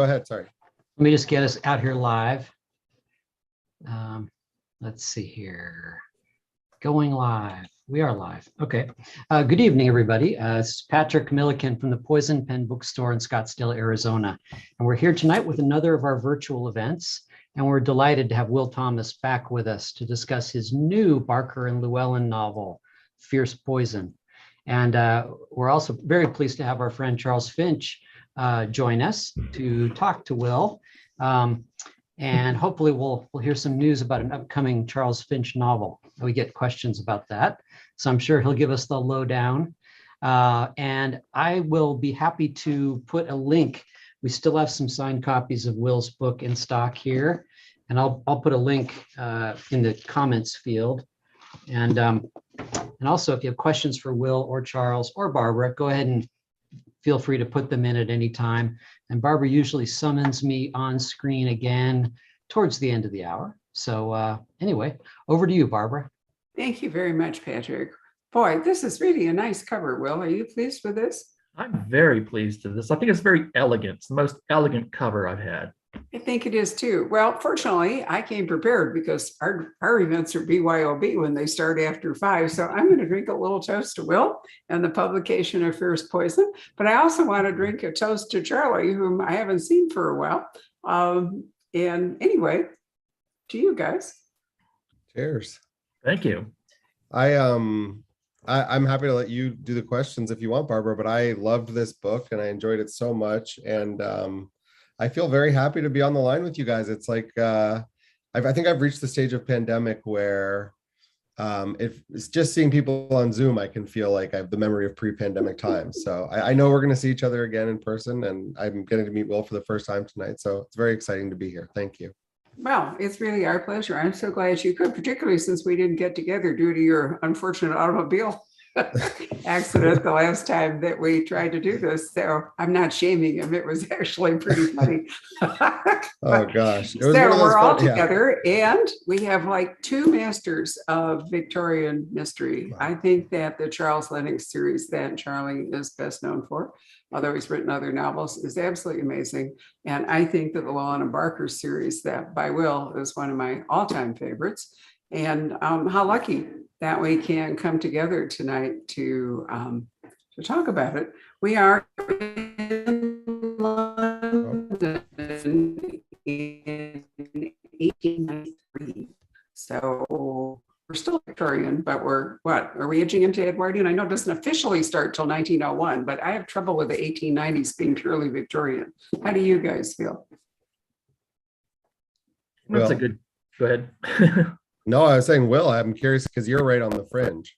Go ahead, sorry. Let me just get us out here live. Let's see here. Going live. We are live. Okay. Good evening, everybody. It's Patrick Milliken from the Poison Pen Bookstore in Scottsdale, Arizona. And we're here tonight with another of our virtual events. And we're delighted to have Will Thomas back with us to discuss his new Barker and Llewelyn novel, Fierce Poison. And we're also very pleased to have our friend Charles Finch join us to talk to Will. And hopefully we'll hear some news about an upcoming Charles Finch novel. We get questions about that. So I'm sure he'll give us the lowdown. And I will be happy to put a link. We still have some signed copies of Will's book in stock here. And I'll put a link in the comments field. And also, if you have questions for Will or Charles or Barbara, go ahead and feel free to put them in at any time. And Barbara usually summons me on screen again towards the end of the hour. So anyway, over to you, Barbara. Thank you very much, Patrick. Boy, this is really a nice cover, Will. Are you pleased with this? I'm very pleased with this. I think it's very elegant. It's the most elegant cover I've had. I think it is too. Well, fortunately, I came prepared because our events are BYOB when they start after 5. So I'm going to drink a little toast to Will and the publication of Fierce Poison. But I also want to drink a toast to Charlie, whom I haven't seen for a while. And anyway, to you guys. Cheers. Thank you. I'm happy to let you do the questions if you want, Barbara, but I loved this book and I enjoyed it so much. And I feel very happy to be on the line with you guys. It's like, I think I've reached the stage of pandemic where if it's just seeing people on Zoom, I can feel like I have the memory of pre-pandemic times. So I know we're going to see each other again in person, and I'm getting to meet Will for the first time tonight. So it's very exciting to be here. Thank you. Well, it's really our pleasure. I'm so glad you could, particularly since we didn't get together due to your unfortunate automobile accident the last time that we tried to do this. So I'm not shaming him. It was actually pretty funny. Oh gosh. So we're all together, and we have like 2 masters of Victorian mystery. Wow. I think that the Charles Lennox series that Charlie is best known for, although he's written other novels, is absolutely amazing. And I think that the Llewelyn and Barker series that by Will is one of my all-time favorites. And how lucky that we can come together tonight to talk about it. We are in London in 1893. So we're still Victorian, but are we edging into Edwardian? I know it doesn't officially start till 1901, but I have trouble with the 1890s being purely Victorian. How do you guys feel? That's a good, go ahead. No, I was saying, Will, I'm curious because you're right on the fringe.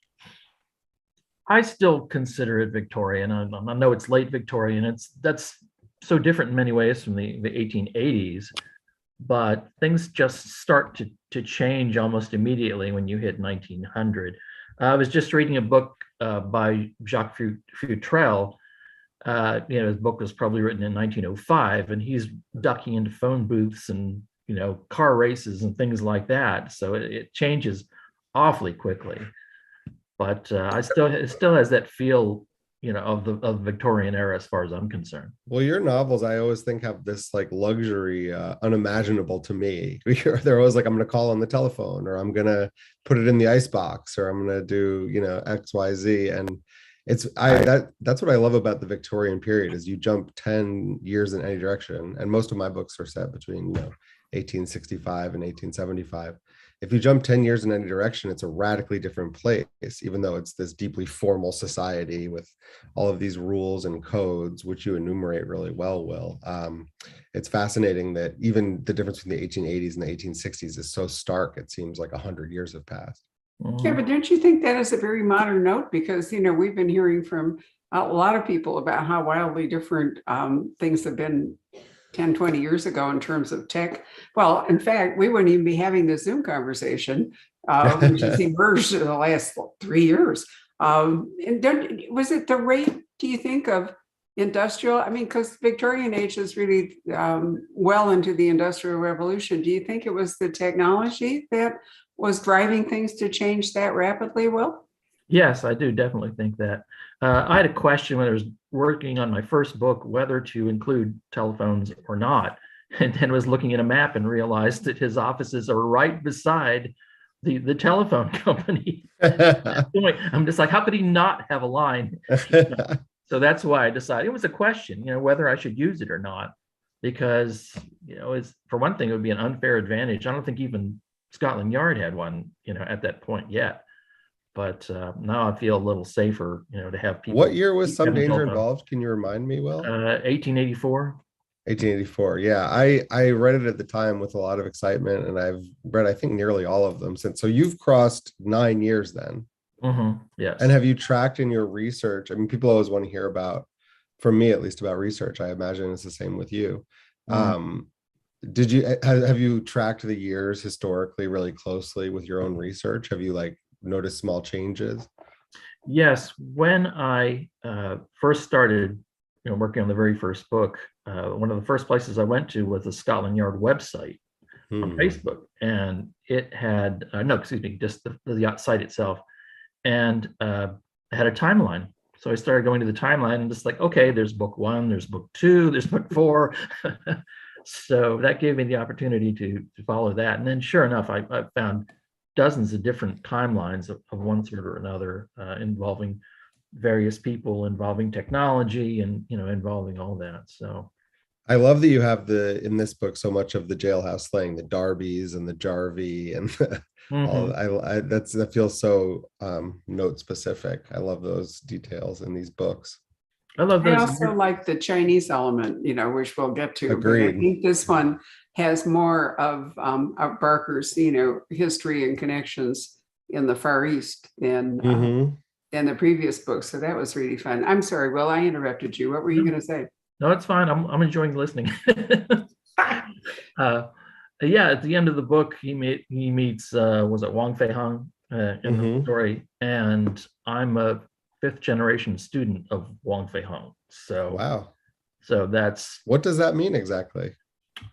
I still consider it Victorian. I know it's late Victorian. That's so different in many ways from the 1880s, but things just start to change almost immediately when you hit 1900. I was just reading a book by Jacques Futrelle. His book was probably written in 1905, and he's ducking into phone booths and car races and things like that. So it changes awfully quickly. But it still has that feel, of the Victorian era as far as I'm concerned. Well, your novels, I always think, have this like luxury unimaginable to me. They're always like, I'm going to call on the telephone, or I'm going to put it in the icebox, or I'm going to do, X, Y, Z. And that's what I love about the Victorian period is you jump 10 years in any direction. And most of my books are set between, 1865 and 1875. If you jump 10 years in any direction, it's a radically different place, even though it's this deeply formal society with all of these rules and codes, which you enumerate really well, Will. It's fascinating that even the difference between the 1880s and the 1860s is so stark. It seems like 100 years have passed. Yeah, but don't you think that is a very modern note? Because, we've been hearing from a lot of people about how wildly different things have been 10, 20 years ago in terms of tech. Well, in fact, we wouldn't even be having this Zoom conversation, which has emerged in the last 3 years. And was it the rate, do you think, of industrial? I mean, because Victorian age is really well into the Industrial Revolution. Do you think it was the technology that was driving things to change that rapidly, Will? Yes, I do definitely think that. I had a question when I was working on my first book, whether to include telephones or not, and then was looking at a map and realized that his offices are right beside the telephone company. At that point, I'm just like, how could he not have a line? So that's why I decided it was a question, whether I should use it or not, because it's, for one thing, it would be an unfair advantage. I don't think even Scotland Yard had one, at that point yet. But now I feel a little safer, to have people. What year was Some having Danger telephone. Involved? Can you remind me, Will? 1884. 1884. Yeah, I read it at the time with a lot of excitement, and I've read, I think, nearly all of them since. So you've crossed 9 years then. Yes. And have you tracked in your research? I mean, people always want to hear about, for me at least, about research. I imagine it's the same with you. Have you tracked the years historically really closely with your own research? Have you noticed small changes? Yes. When I first started, working on the very first book, one of the first places I went to was the Scotland Yard website on Facebook, and it had just the site itself, and had a timeline. So I started going to the timeline and just okay, there's book 1, there's book 2, there's book 4. So that gave me the opportunity to follow that. And then sure enough, I found dozens of different timelines of one sort or another, involving various people, involving technology, and involving all that. So I love that you have in this book so much of the jailhouse slang, the Darbys and the Jarvey and all. That feels so note specific. I love those details in these books. I love those. I also like the Chinese element, which we'll get to. Agreed. But I think this one has more of Barker's, history and connections in the Far East than the previous book. So that was really fun. I'm sorry, Will, I interrupted you. What were you going to say? No, it's fine. I'm enjoying listening. Yeah, at the end of the book, he meets was it Wang Fei Hung in the story, and I'm a 5th generation student of Wang Fei Hung. So wow. So that's, what does that mean exactly?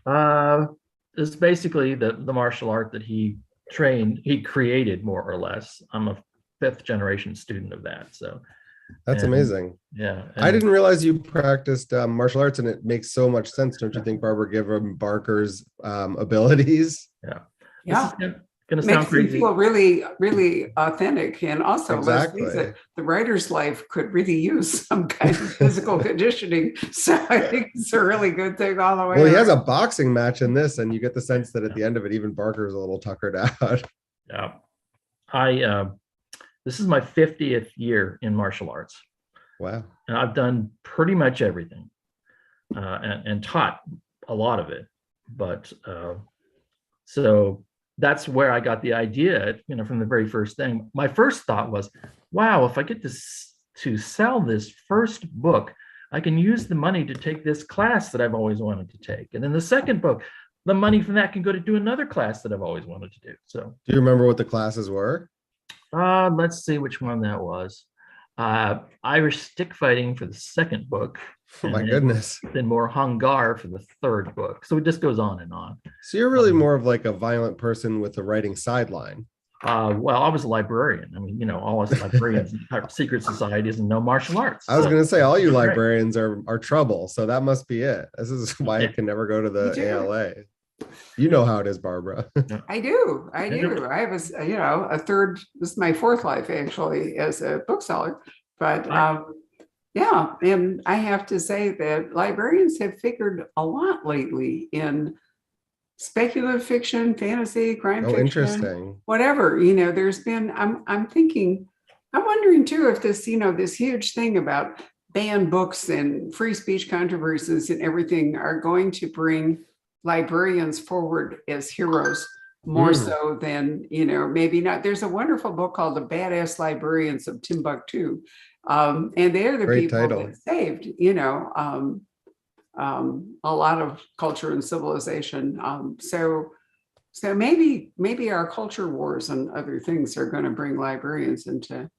It's basically the martial art that he created, more or less. I'm a 5th generation student of that. So that's amazing. Yeah. I didn't realize you practiced martial arts, and it makes so much sense. Don't you think, Barbara, given Barker's abilities? Yeah. Yeah. Gonna sound crazy. Feel really, really authentic. And also, exactly. Let's face it, the writer's life could really use some kind of physical conditioning. So I think it's a really good thing all the way. Well, he has a boxing match in this, and you get the sense that at the end of it, even Barker's a little tuckered out. Yeah. This is my 50th year in martial arts. Wow. And I've done pretty much everything, and taught a lot of it. But so that's where I got the idea, from the very first thing. My first thought was, wow, if I get to sell this first book, I can use the money to take this class that I've always wanted to take. And then the second book, the money from that can go to do another class that I've always wanted to do. So do you remember what the classes were? Let's see which one that was. Irish stick fighting for the second book. Oh my goodness. Then more Hungar for the third book. So it just goes on and on. So you're really more of like a violent person with a writing sideline. Well, I was a librarian. I mean, all us librarians in secret societies and no martial arts. I was going to say, all you librarians are trouble. So that must be it. This is why I can never go to the ALA. You know how it is, Barbara. I do. I was, a third, this is my 4th life actually as a bookseller. But yeah, and I have to say that librarians have figured a lot lately in speculative fiction, fantasy, crime fiction, interesting. Whatever, there's been, I'm wondering too, if this, this huge thing about banned books and free speech controversies and everything are going to bring librarians forward as heroes more so than, maybe not. There's a wonderful book called The Badass Librarians of Timbuktu. And they're the Great people title. that saved, a lot of culture and civilization. So maybe our culture wars and other things are going to bring librarians into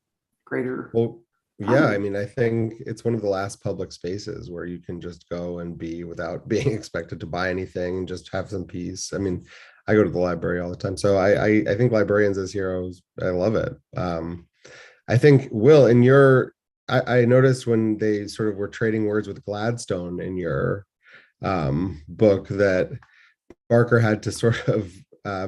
greater. Well, yeah, I mean, I think it's one of the last public spaces where you can just go and be without being expected to buy anything and just have some peace. I mean, I go to the library all the time. So I think librarians as heroes, I love it. I think, Will, in your, I noticed when they sort of were trading words with Gladstone in your book that Barker had to sort of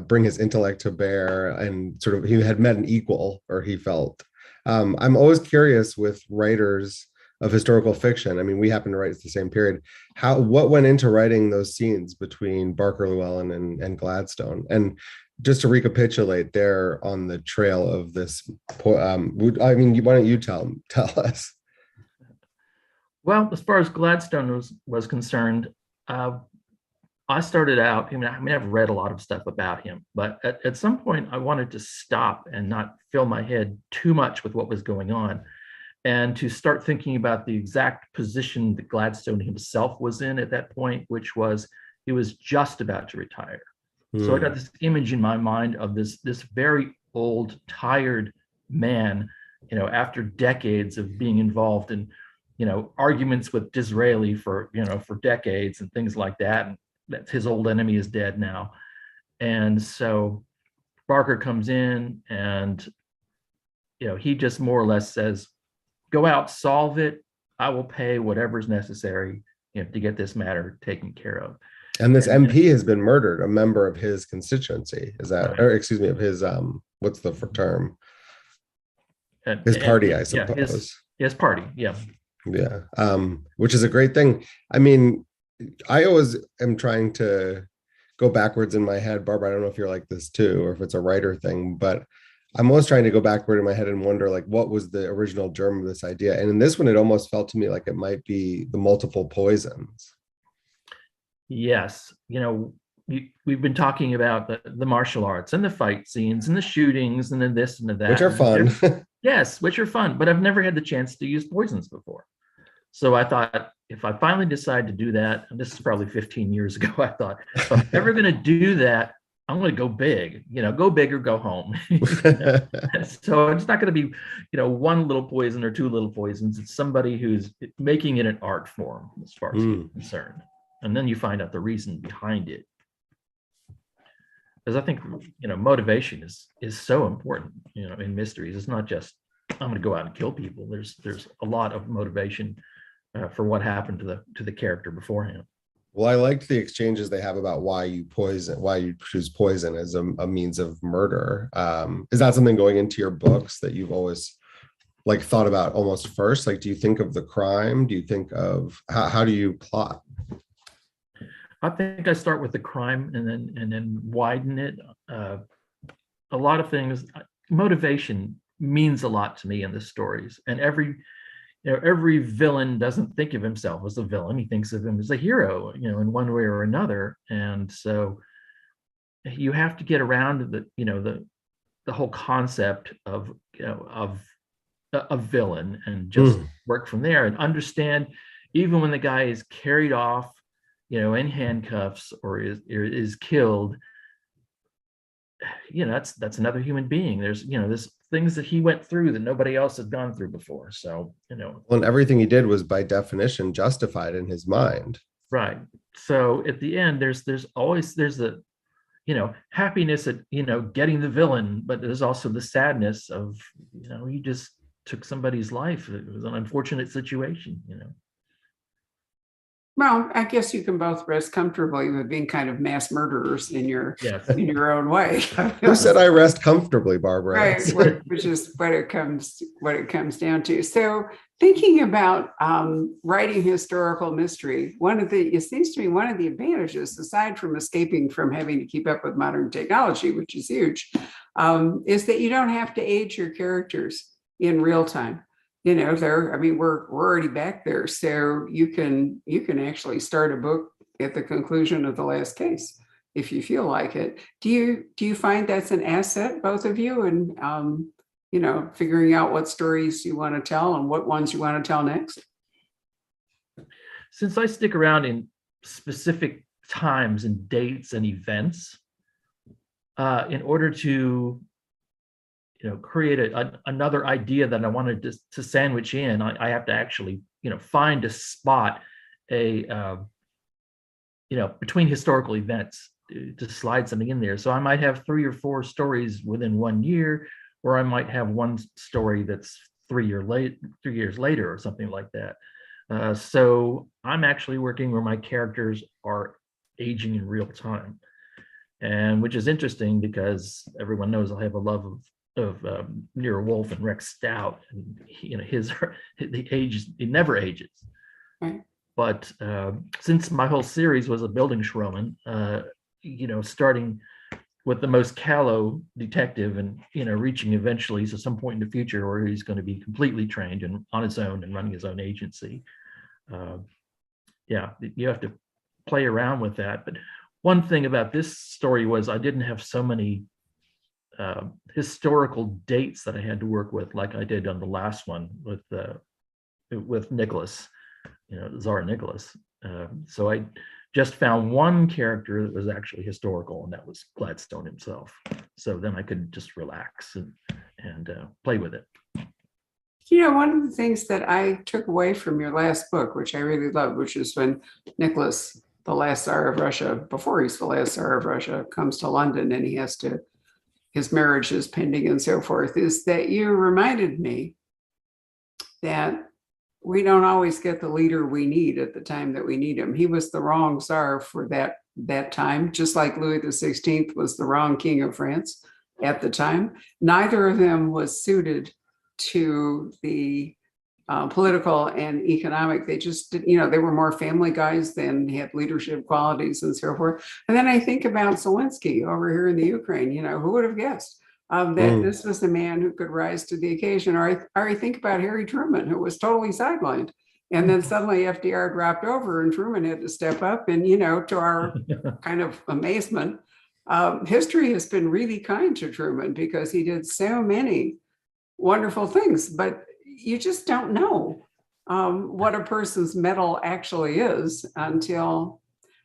bring his intellect to bear, and sort of he had met an equal, or he felt. I'm always curious with writers of historical fiction. I mean, we happen to write at the same period. What went into writing those scenes between Barker Llewelyn and Gladstone? And just to recapitulate, they're on the trail of this. I mean, why don't you tell us? Well, as far as Gladstone was concerned, I started out, I mean, I've read a lot of stuff about him, but at some point I wanted to stop and not fill my head too much with what was going on, and to start thinking about the exact position that Gladstone himself was in at that point, which was he was just about to retire. So I got this image in my mind of this very old, tired man, after decades of being involved in, arguments with Disraeli for decades and things like that. And that's his old enemy is dead now. And so Barker comes in and, he just more or less says, go out, solve it. I will pay whatever's necessary, to get this matter taken care of. And this MP has been murdered, a member of his constituency. Is that, right. or excuse me, of his, what's the term? His party, I suppose. His party, yeah. Yeah. Which is a great thing. I mean, I always am trying to go backwards in my head. Barbara, I don't know if you're like this too, or if it's a writer thing, but I'm always trying to go backward in my head and wonder, like, what was the original germ of this idea? And in this one, it almost felt to me like it might be the multiple poisons. Yes. We've been talking about the martial arts and the fight scenes and the shootings and then this and that. Which are fun. Yes, which are fun, but I've never had the chance to use poisons before. So I thought, if I finally decide to do that, and this is probably 15 years ago, I thought, if I'm ever going to do that, I'm going to go big, go big or go home. So it's not going to be, one little poison or two little poisons. It's somebody who's making it an art form as far as I'm concerned. And then you find out the reason behind it. Because I think, motivation is so important, in mysteries. It's not just, I'm going to go out and kill people. There's a lot of motivation for what happened to the character beforehand. Well, I liked the exchanges they have about why you choose poison as a means of murder. Is that something going into your books that you've always thought about almost first? Like, do you think of the crime? Do you think of how do you plot? I think I start with the crime and then widen it. A lot of things, motivation means a lot to me in the stories, and every villain doesn't think of himself as a villain. He thinks of him as a hero, in one way or another. And so you have to get around the whole concept of a villain and just work from there and understand, even when the guy is carried off, in handcuffs or is killed, that's another human being. There's things that he went through that nobody else had gone through before. So, Well, and everything he did was by definition justified in his mind. Right. So at the end, there's always the, happiness at, getting the villain, but there's also the sadness of, he just took somebody's life. It was an unfortunate situation, Well, I guess you can both rest comfortably with being kind of mass murderers in your own way. Who said I rest comfortably, Barbara? Right, which is what it comes down to. So, thinking about writing historical mystery, it seems to me one of the advantages, aside from escaping from having to keep up with modern technology, which is huge, is that you don't have to age your characters in real time. We're already back there, so you can actually start a book at the conclusion of the last case if you feel like it. Do you find that's an asset, both of you, and figuring out what stories you want to tell and what ones you want to tell next? Since I stick around in specific times and dates and events, in order to create another idea that I wanted to sandwich in, I have to actually, find a spot, between historical events to slide something in there. So I might have 3 or 4 stories within 1 year, or I might have one story that's 3 years later or something like that. So I'm actually working where my characters are aging in real time, and which is interesting because everyone knows I have a love of Nero Wolfe and Rex Stout, and the age, it never ages. Right. But since my whole series was a Bildungsroman, starting with the most callow detective and reaching eventually to some point in the future where he's going to be completely trained and on his own and running his own agency. You have to play around with that. But one thing about this story was I didn't have so many historical dates that I had to work with, like I did on the last one with Nicholas, Tsar Nicholas. So I just found one character that was actually historical, and that was Gladstone himself. So then I could just relax and play with it. One of the things that I took away from your last book, which I really loved, which is when Nicholas, the last Tsar of Russia, before he's the last Tsar of Russia, comes to London and his marriage is pending and so forth, is that you reminded me that we don't always get the leader we need at the time that we need him. He was the wrong Tsar for that time, just like Louis XVI was the wrong king of France at the time. Neither of them was suited to the political and economic. They just did, they were more family guys than had leadership qualities and so forth. And then I think about Zelensky over here in the Ukraine. Who would have guessed that this was the man who could rise to the occasion? Or I think about Harry Truman, who was totally sidelined. And then suddenly FDR dropped over and Truman had to step up. And, to our kind of amazement, history has been really kind to Truman because he did so many wonderful things, but you just don't know what a person's mettle actually is until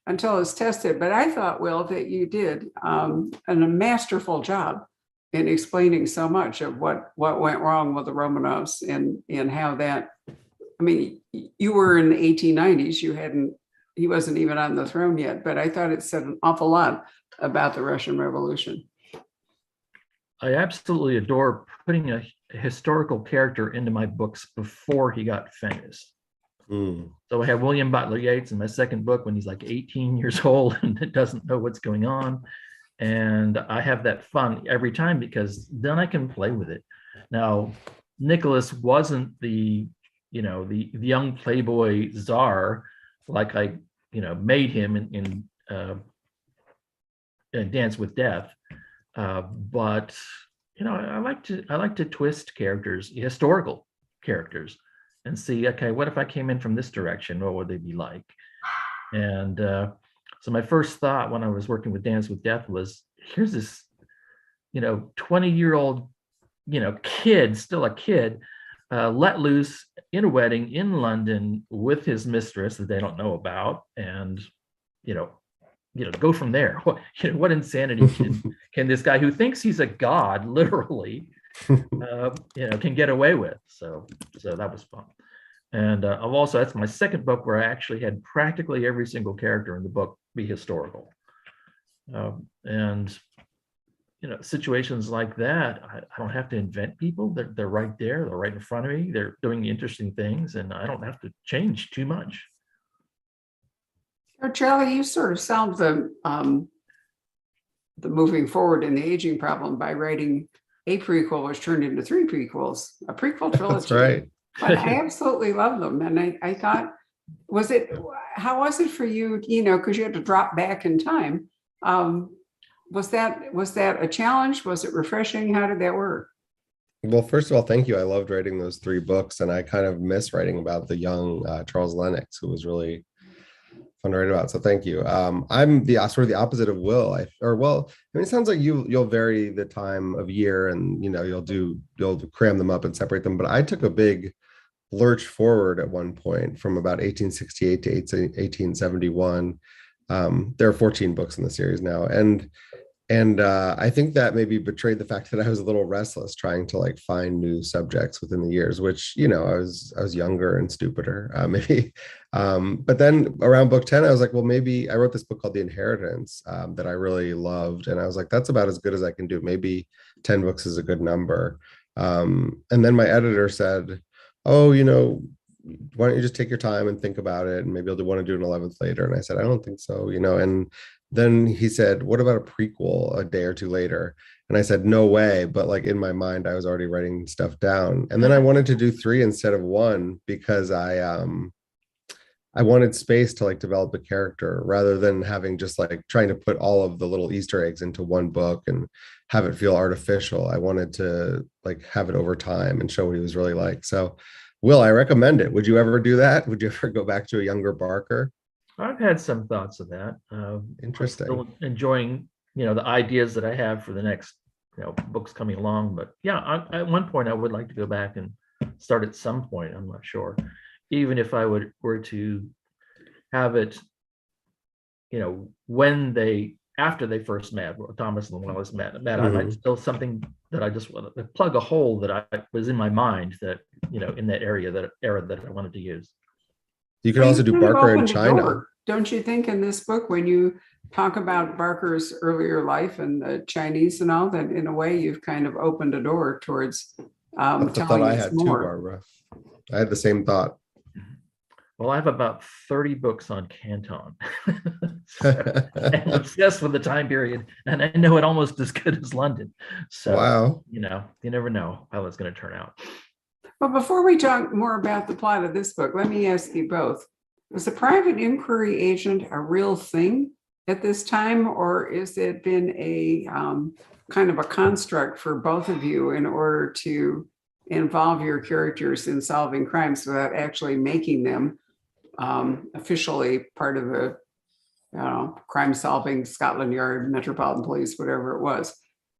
it's tested. But I thought, Will, that you did a masterful job in explaining so much of what went wrong with the Romanovs and how that. I mean, you were in the 1890s. He wasn't even on the throne yet, but I thought it said an awful lot about the Russian Revolution. I absolutely adore putting a historical character into my books before he got famous. So I have William Butler Yeats in my second book when he's like 18 years old and doesn't know what's going on. And I have that fun every time because then I can play with it. Now, Nicholas wasn't the young playboy czar like I made him in Dance with Death. But I like to twist characters, historical characters, and see, okay, what if I came in from this direction? What would they be like? And so my first thought when I was working with Dance with Death was, here's this 20-year-old kid, still a kid, let loose in a wedding in London with his mistress that they don't know about, and go from there. What insanity can this guy who thinks he's a god, literally, can get away with? So that was fun. And that's my second book where I actually had practically every single character in the book be historical. And situations like that, I don't have to invent people. They're right there. They're right in front of me. They're doing interesting things, and I don't have to change too much. Charlie, you sort of solved the moving forward in the aging problem by writing a prequel, which turned into 3 prequels, a prequel trilogy. That's right. But I absolutely love them. And I thought, how was it for you, because you had to drop back in time? Was that a challenge? Was it refreshing? How did that work? Well, first of all, thank you. I loved writing those 3 books, and I kind of miss writing about the young Charles Lennox, who was really fun to write about. So thank you. I'm the sort of the opposite of Will. It sounds like you'll vary the time of year, and you'll cram them up and separate them. But I took a big lurch forward at one point from about 1868 to 1871. There are 14 books in the series now, and And I think that maybe betrayed the fact that I was a little restless trying to like find new subjects within the years, which, you know, I was younger and stupider, maybe. But then around book 10, I was like, well, maybe I wrote this book called The Inheritance that I really loved. And I was like, that's about as good as I can do. Maybe 10 books is a good number. And then my editor said, oh, you know, why don't you just take your time and think about it? And maybe you'll want to do an 11th later. And I said, I don't think so, you know, and then he said, what about a prequel a day or two later? And I said, no way. But like in my mind, I was already writing stuff down. And then I wanted to do 3 instead of 1 because I wanted space to like develop a character rather than having just like trying to put all of the little Easter eggs into one book and have it feel artificial. I wanted to like have it over time and show what he was really like. So, Will, I recommend it. Would you ever do that? Would you ever go back to a younger Barker? I've had some thoughts of that. Interesting. Still enjoying, the ideas that I have for the next, books coming along. But yeah, at one point I would like to go back and start at some point. I'm not sure, even if I were to have it, after they first met, Thomas and Lois met, I might still something that I just want to plug a hole that I was in my mind that, in that era that I wanted to use. You could also do Barker in China. Don't you think in this book, when you talk about Barker's earlier life and the Chinese and all, that in a way you've kind of opened a door towards That's the thought I had too, Barbara. I had the same thought. Well, I have about 30 books on Canton. I'm obsessed with the time period, and I know it almost as good as London. So, wow. You never know how it's going to turn out. Well, before we talk more about the plot of this book, let me ask you both. Was the private inquiry agent a real thing at this time, or is it been a kind of a construct for both of you in order to involve your characters in solving crimes without actually making them officially part of the crime-solving Scotland Yard, Metropolitan Police, whatever it was?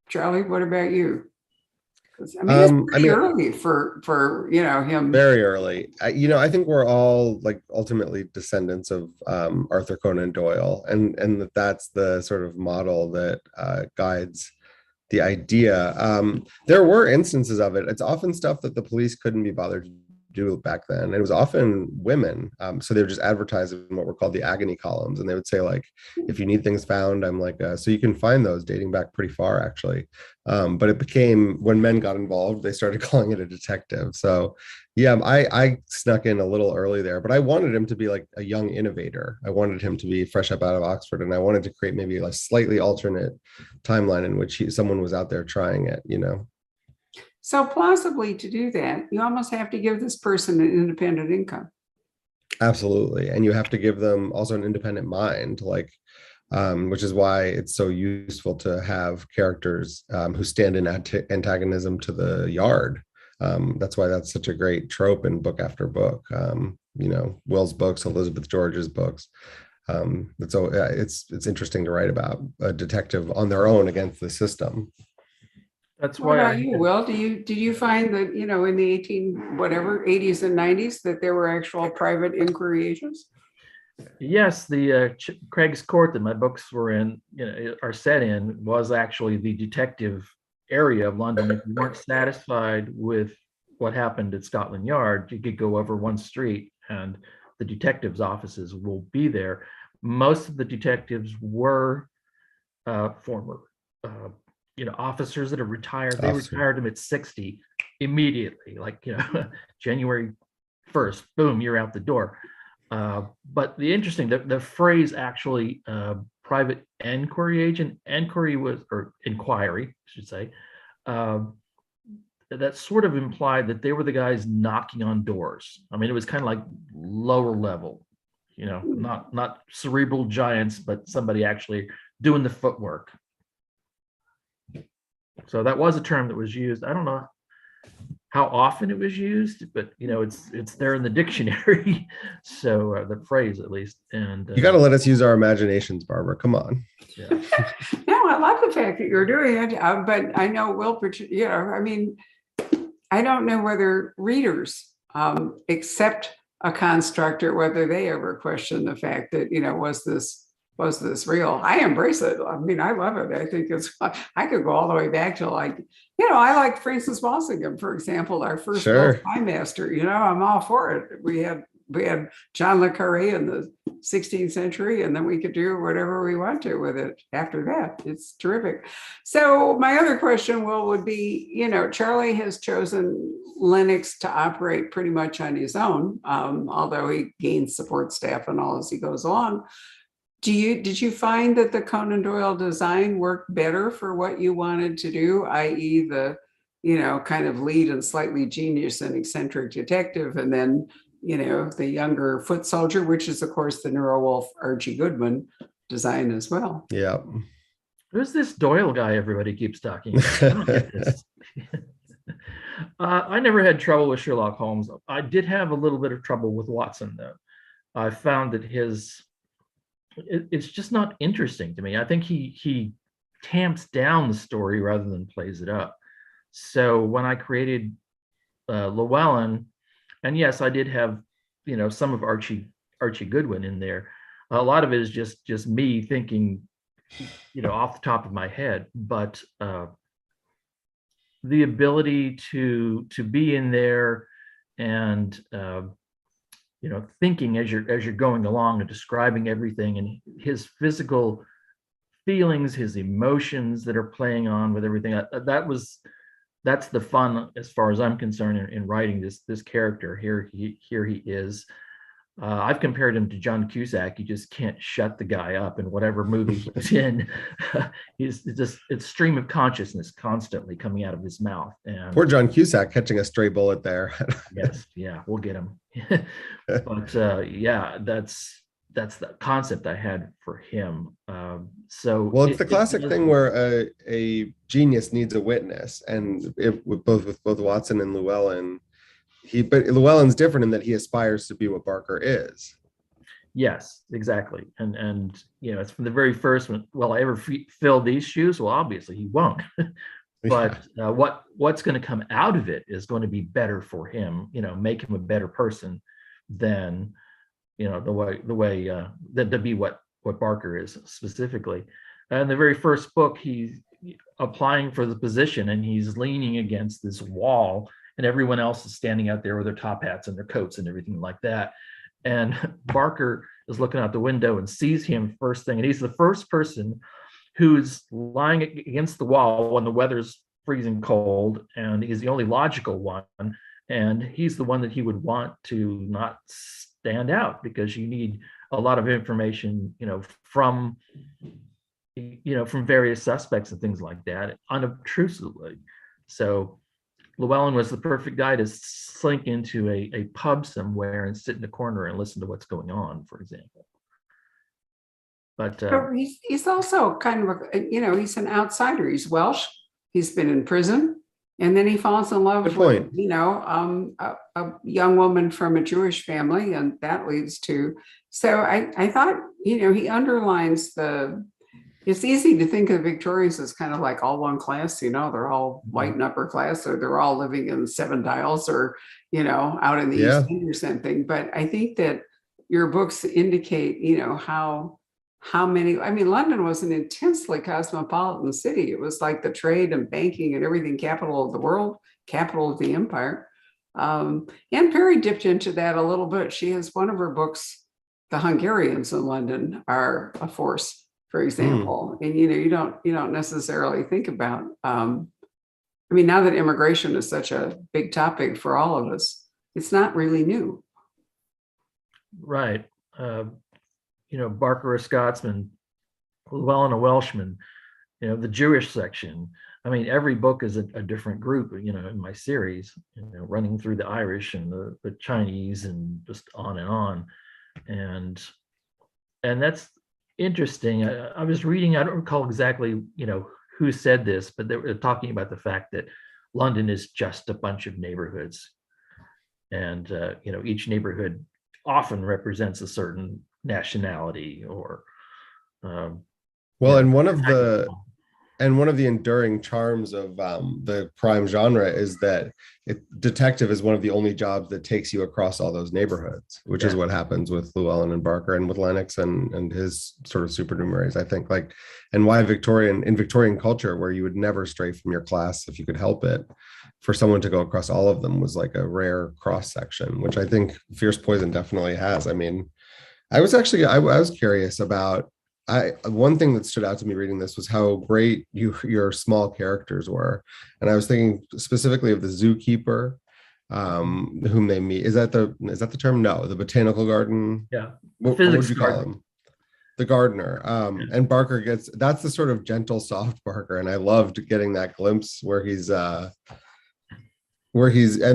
Charlie, what about you? I mean, it's pretty early for him. Very early. I think we're all like ultimately descendants of Arthur Conan Doyle, and that's the sort of model that guides the idea. There were instances of it. It's often stuff that the police couldn't be bothered to do back then. And it was often women. So they would just advertise in what were called the agony columns. And they would say, like, if you need things found, I'm like, so you can find those, dating back pretty far, actually. But it became, when men got involved, they started calling it a detective. So yeah, I snuck in a little early there, but I wanted him to be like a young innovator. I wanted him to be fresh up out of Oxford, and I wanted to create maybe a slightly alternate timeline in which someone was out there trying it, So plausibly, to do that, you almost have to give this person an independent income. Absolutely. And you have to give them also an independent mind, like, which is why it's so useful to have characters who stand in antagonism to the Yard. That's why that's such a great trope in book after book. Will's books, Elizabeth George's books. It's interesting to write about a detective on their own against the system. That's why. What about you, Will? Did you find that in the 80s and 90s that there were actual private inquiry agents? Yes, the Craig's Court that my books were in, are set in, was actually the detective area of London. If you weren't satisfied with what happened at Scotland Yard, you could go over one street and the detectives' offices will be there. Most of the detectives were former officers that are retired. They retired them at 60 immediately, like, January 1st, boom, you're out the door. But the phrase actually, private inquiry agent, inquiry, I should say, that sort of implied that they were the guys knocking on doors. I mean, it was kind of like lower level, not cerebral giants, but somebody actually doing the footwork. So that was a term that was used. I don't know how often it was used, but it's there in the dictionary. So the phrase, at least. And you got to let us use our imaginations, Barbara. Come on. Yeah. No, I love the fact that you're doing it, but I know Will. I mean, I don't know whether readers accept a construct or whether they ever question the fact that was this was this real? I embrace it. I mean, I love it. I think it's, I could go all the way back to like, I like Francis Walsingham, for example, our first real Sure. spy master. I'm all for it. We had John le Carré in the 16th century, and then we could do whatever we want to with it after that. It's terrific. So my other question, Will, would be, Charlie has chosen Lennox to operate pretty much on his own, although he gains support staff and all as he goes along. Did you find that the Conan Doyle design worked better for what you wanted to do, i.e. the, kind of lead and slightly genius and eccentric detective, and then, the younger foot soldier, which is of course the Neurowolf Archie Goodwin design as well. Yeah. Who's this Doyle guy everybody keeps talking about? I don't get this. I never had trouble with Sherlock Holmes. I did have a little bit of trouble with Watson, though. I found that it's just not interesting to me. I think he tamps down the story rather than plays it up. So when I created Llewelyn, and yes, I did have some of Archie Goodwin in there. A lot of it is just me thinking, off the top of my head. But the ability to be in there and thinking as you're going along and describing everything, and his physical feelings, his emotions that are playing on with everything. That's the fun, as far as I'm concerned, in writing this character. Here he is. I've compared him to John Cusack. You just can't shut the guy up in whatever movie he's in. It's stream of consciousness constantly coming out of his mouth. And poor John Cusack catching a stray bullet there. yes, yeah, we'll get him. But yeah, that's the concept I had for him. Well, it's the classic thing where a genius needs a witness, and with both Watson and Llewelyn. But Llewellyn's different in that he aspires to be what Barker is. Yes, exactly. And it's from the very first one. Will I ever fill these shoes? Well, obviously he won't. But what's going to come out of it is going to be better for him. Make him a better person than the way that to be what Barker is specifically. And the very first book, he's applying for the position, and he's leaning against this wall. And everyone else is standing out there with their top hats and their coats and everything like that. And Barker is looking out the window and sees him first thing. And he's the first person who's lying against the wall when the weather's freezing cold. And he's the only logical one. And he's the one that he would want to not stand out, because you need a lot of information, from various suspects and things like that, unobtrusively. So Llewelyn was the perfect guy to slink into a pub somewhere and sit in the corner and listen to what's going on, for example. But he's also kind of he's an outsider. He's Welsh. He's been in prison, and then he falls in love with a young woman from a Jewish family, and that leads to. So I thought he underlines the. It's easy to think of Victorians as kind of like all one class, they're all white and upper class, or they're all living in Seven Dials, or, out in the East End or something. But I think that your books indicate, how many, London was an intensely cosmopolitan city. It was like the trade and banking and everything, capital of the world, capital of the empire. Anne Perry dipped into that a little bit. She has one of her books, The Hungarians in London Are a Force, for example. And you don't necessarily think about now that immigration is such a big topic for all of us, it's not really new. Right. Barker a Scotsman, Llewelyn a Welshman, the Jewish section. Every book is a different group, in my series, running through the Irish and the Chinese and just on and on. And that's interesting. I was reading, I don't recall exactly, who said this, but they were talking about the fact that London is just a bunch of neighborhoods. And, each neighborhood often represents a certain nationality or. And one of the And one of the enduring charms of the crime genre is that detective is one of the only jobs that takes you across all those neighborhoods, which is what happens with Llewelyn and Barker and with Lennox and his sort of supernumeraries, I think. Like, and why in Victorian culture, where you would never stray from your class if you could help it, for someone to go across all of them was like a rare cross section, which I think Fierce Poison definitely has. I mean, I was curious about, one thing that stood out to me reading this was how great your small characters were, and I was thinking specifically of the zookeeper, whom they meet. Is that the term? No, the botanical garden. Yeah, What would you call him? The gardener. And Barker that's the sort of gentle, soft Barker, and I loved getting that glimpse where he's and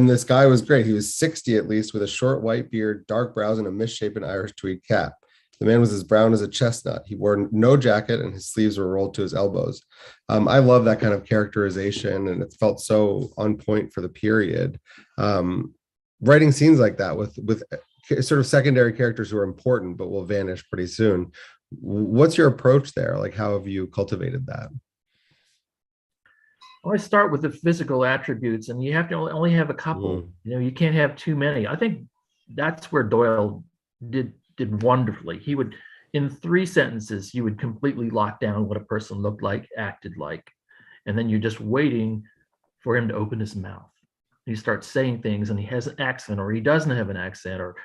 this guy was great. He was 60 at least, with a short white beard, dark brows, and a misshapen Irish tweed cap. The man was as brown as a chestnut. He wore no jacket, and his sleeves were rolled to his elbows. I love that kind of characterization, and it felt so on point for the period. Writing scenes like that with sort of secondary characters who are important but will vanish pretty soon. What's your approach there? Like, how have you cultivated that? Well, I start with the physical attributes, and you have to only have a couple. You can't have too many. I think that's where Doyle did wonderfully. He would, in 3 sentences, you would completely lock down what a person looked like, acted like, and then you're just waiting for him to open his mouth. He starts saying things, and he has an accent, or he doesn't have an accent, or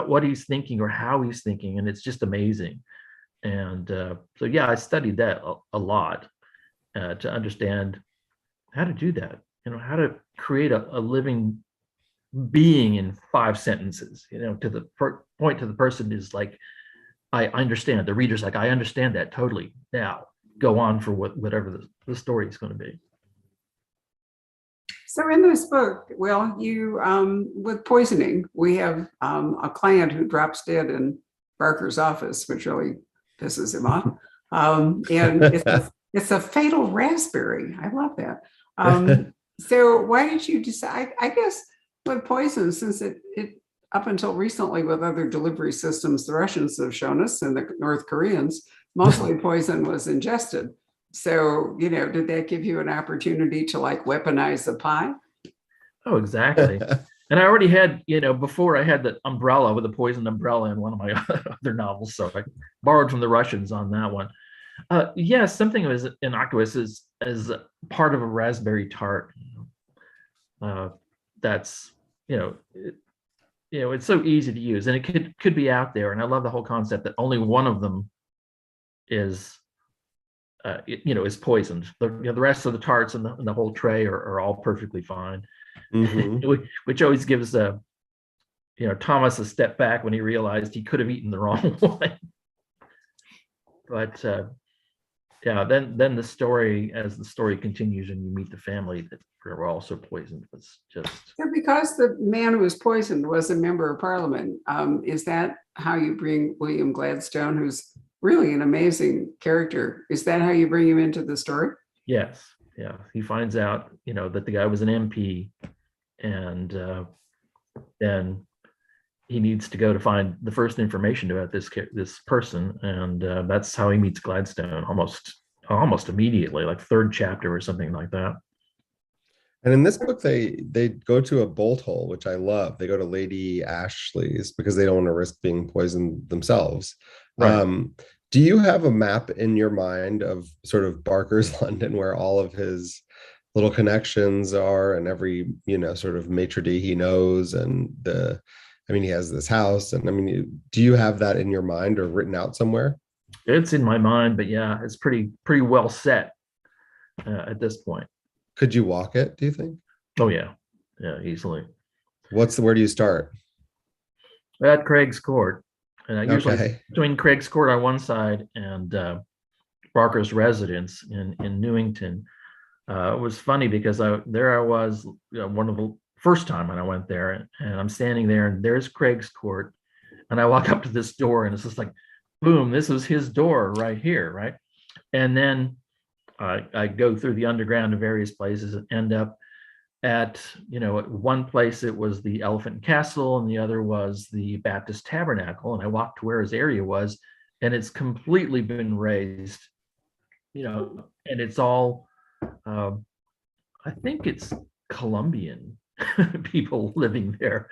what he's thinking, or how he's thinking, and it's just amazing. And so, yeah, I studied that a lot to understand how to do that. How to create a living being in 5 sentences. To the point to the person is like, I understand. The reader's like, I understand that totally. Now go on for whatever the story is going to be. So in this book, well, you with poisoning, we have a client who drops dead in Barker's office, which really pisses him off. And it's a fatal raspberry. I love that. So why did you decide? I guess with poison, since it up until recently with other delivery systems, the Russians have shown us and the North Koreans, mostly poison was ingested. So, did that give you an opportunity to like weaponize the pie? Oh, exactly. And I already had, before I had the umbrella with a poisoned umbrella in one of my other novels. So I borrowed from the Russians on that one. Yes, something as innocuous as part of a raspberry tart. That's, it's so easy to use, and it could be out there. And I love the whole concept that only one of them is poisoned. The rest of the tarts and the whole tray are all perfectly fine. Mm-hmm. Which always gives Thomas a step back when he realized he could have eaten the wrong one. But then the story, as the story continues and you meet the family that were also poisoned, was just. So because the man who was poisoned was a member of Parliament, is that how you bring William Gladstone, who's really an amazing character? Is that how you bring him into the story? Yes. Yeah. He finds out, that the guy was an MP, and then he needs to go to find the first information about this person, and that's how he meets Gladstone almost immediately, like 3rd chapter or something like that. And in this book, they go to a bolt hole, which I love. They go to Lady Ashley's because they don't want to risk being poisoned themselves. Right. Do you have a map in your mind of sort of Barker's London where all of his little connections are, and every, sort of maitre d' he knows, and he has this house, and do you have that in your mind or written out somewhere? It's in my mind, but yeah, it's pretty well set at this point. Could you walk it, do you think? Oh yeah, easily. Where do you start? At Craig's Court. And I usually between Craig's Court on one side and Barker's residence in Newington. It was funny because I was one of the first time when I went there, and I'm standing there, and there's Craig's Court, and I walk up to this door, and it's just like, boom, this was his door right here, right? And then I go through the underground to various places and end up at one place it was the Elephant Castle, and the other was the Baptist Tabernacle, and I walked to where his area was, and it's completely been razed and it's all, I think it's Colombian people living there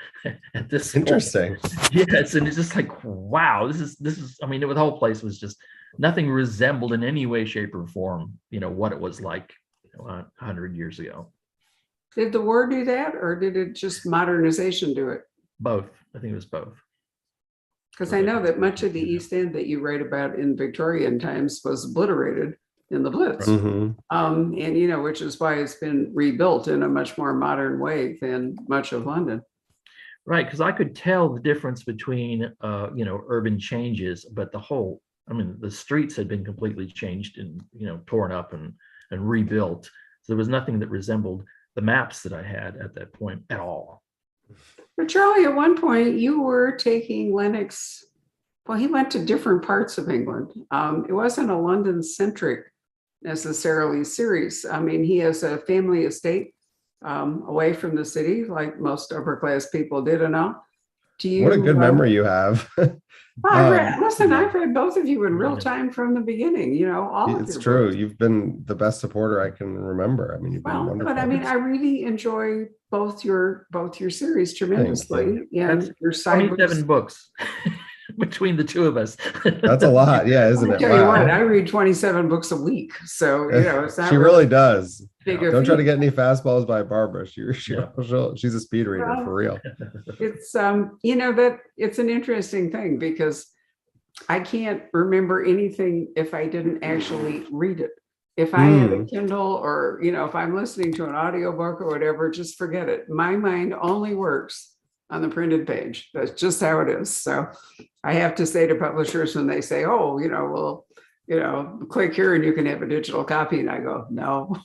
at this point. Interesting. Yes, and it's just like, wow, this is. I mean, the whole place was just nothing resembled in any way, shape, or form, what it was like 100 years ago. Did the war do that, or did it just modernization do it? Both. I think it was both. Because I know that much of the East End that you write about in Victorian times was obliterated in the Blitz. Mhm. And which is why it's been rebuilt in a much more modern way than much of London. Right, because I could tell the difference between urban changes, but the streets had been completely changed and torn up and rebuilt. So there was nothing that resembled the maps that I had at that point at all. But Charlie, at one point you were taking Lennox. Well, he went to different parts of England. It wasn't a London-centric necessarily series. I mean, he has a family estate away from the city, like most upper class people did and all. What a good memory you have. I've read both of you in real time from the beginning. It's true. Books. You've been the best supporter I can remember. I mean, you've been wonderful. But I mean, I really enjoy both your series tremendously. And your 27 books between the two of us. That's a lot, yeah, isn't it? Tell you what, I read 27 books a week, so it's not. She really does. Don't try to get any fastballs by Barbara. She's a speed reader for real. It's that it's an interesting thing because I can't remember anything if I didn't actually read it. If I have a Kindle or if I'm listening to an audiobook or whatever, just forget it. My mind only works on the printed page. That's just how it is. So I have to say to publishers when they say, click here and you can have a digital copy. And I go, no,